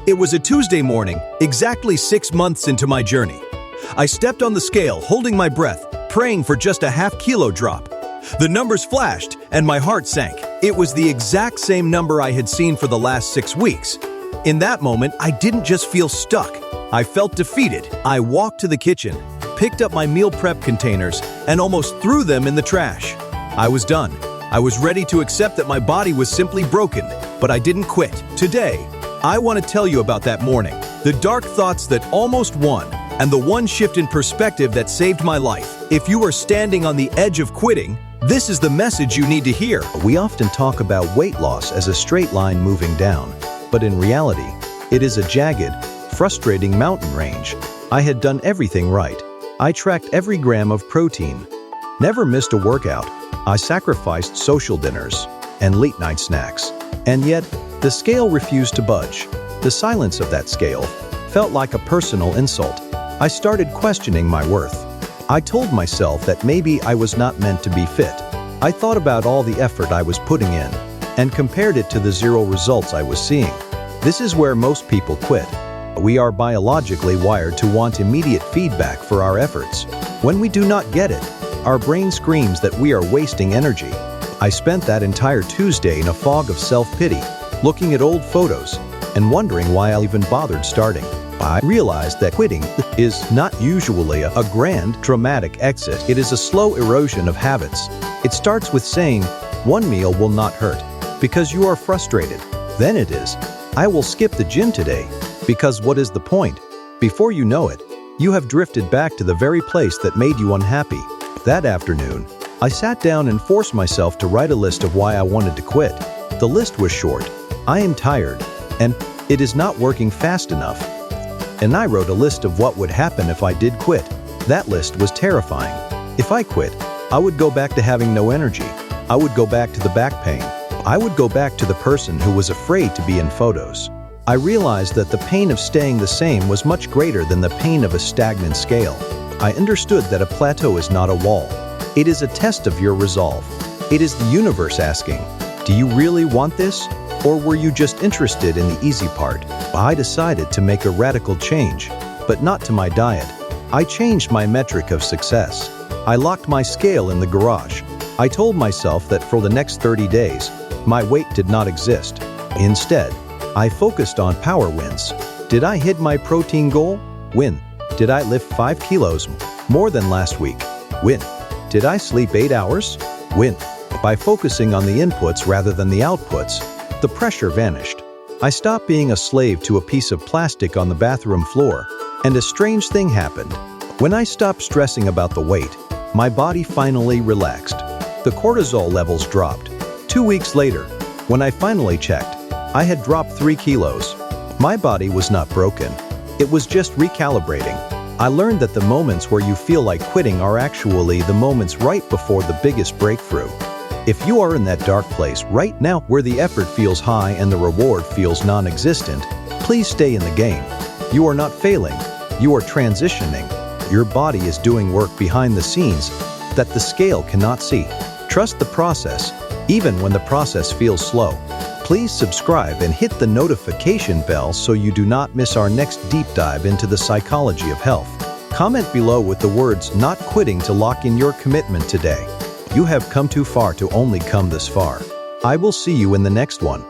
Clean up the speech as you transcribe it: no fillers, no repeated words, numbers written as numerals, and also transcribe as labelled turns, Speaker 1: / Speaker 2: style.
Speaker 1: It was a Tuesday morning, exactly 6 months into my journey. I stepped on the scale, holding my breath, praying for just a half-kilo drop. The numbers flashed, and my heart sank. It was the exact same number I had seen for the last 6 weeks. In that moment, I didn't just feel stuck. I felt defeated. I walked to the kitchen, picked up my meal prep containers, and almost threw them in the trash. I was done. I was ready to accept that my body was simply broken, but I didn't quit. Today, I want to tell you about that morning, the dark thoughts that almost won, and the one shift in perspective that saved my life. If you are standing on the edge of quitting, this is the message you need to hear.
Speaker 2: We often talk about weight loss as a straight line moving down, but in reality, it is a jagged, frustrating mountain range. I had done everything right. I tracked every gram of protein, never missed a workout. I sacrificed social dinners and late-night snacks. And yet, the scale refused to budge. The silence of that scale felt like a personal insult. I started questioning my worth. I told myself that maybe I was not meant to be fit. I thought about all the effort I was putting in and compared it to the zero results I was seeing. This is where most people quit. We are biologically wired to want immediate feedback for our efforts. When we do not get it, our brain screams that we are wasting energy. I spent that entire Tuesday in a fog of self-pity, looking at old photos and wondering why I even bothered starting. I realized that quitting is not usually a grand, dramatic exit. It is a slow erosion of habits. It starts with saying, one meal will not hurt, because you are frustrated. Then it is, I will skip the gym today, because what is the point? Before you know it, you have drifted back to the very place that made you unhappy. That afternoon, I sat down and forced myself to write a list of why I wanted to quit. The list was short. I am tired, and it is not working fast enough. And I wrote a list of what would happen if I did quit. That list was terrifying. If I quit, I would go back to having no energy. I would go back to the back pain. I would go back to the person who was afraid to be in photos. I realized that the pain of staying the same was much greater than the pain of a stagnant scale. I understood that a plateau is not a wall. It is a test of your resolve. It is the universe asking, do you really want this? Or were you just interested in the easy part? I decided to make a radical change, but not to my diet. I changed my metric of success. I locked my scale in the garage. I told myself that for the next 30 days, my weight did not exist. Instead, I focused on power wins. Did I hit my protein goal? Win. Did I lift 5 kilos more than last week? Win. Did I sleep 8 hours? Win. By focusing on the inputs rather than the outputs, the pressure vanished. I stopped being a slave to a piece of plastic on the bathroom floor, and a strange thing happened. When I stopped stressing about the weight, my body finally relaxed. The cortisol levels dropped. 2 weeks later, when I finally checked, I had dropped 3 kilos. My body was not broken. It was just recalibrating. I learned that the moments where you feel like quitting are actually the moments right before the biggest breakthrough. If you are in that dark place right now where the effort feels high and the reward feels non-existent, please stay in the game. You are not failing. You are transitioning. Your body is doing work behind the scenes that the scale cannot see. Trust the process, even when the process feels slow. Please subscribe and hit the notification bell so you do not miss our next deep dive into the psychology of health. Comment below with the words "not quitting" to lock in your commitment today. You have come too far to only come this far. I will see you in the next one.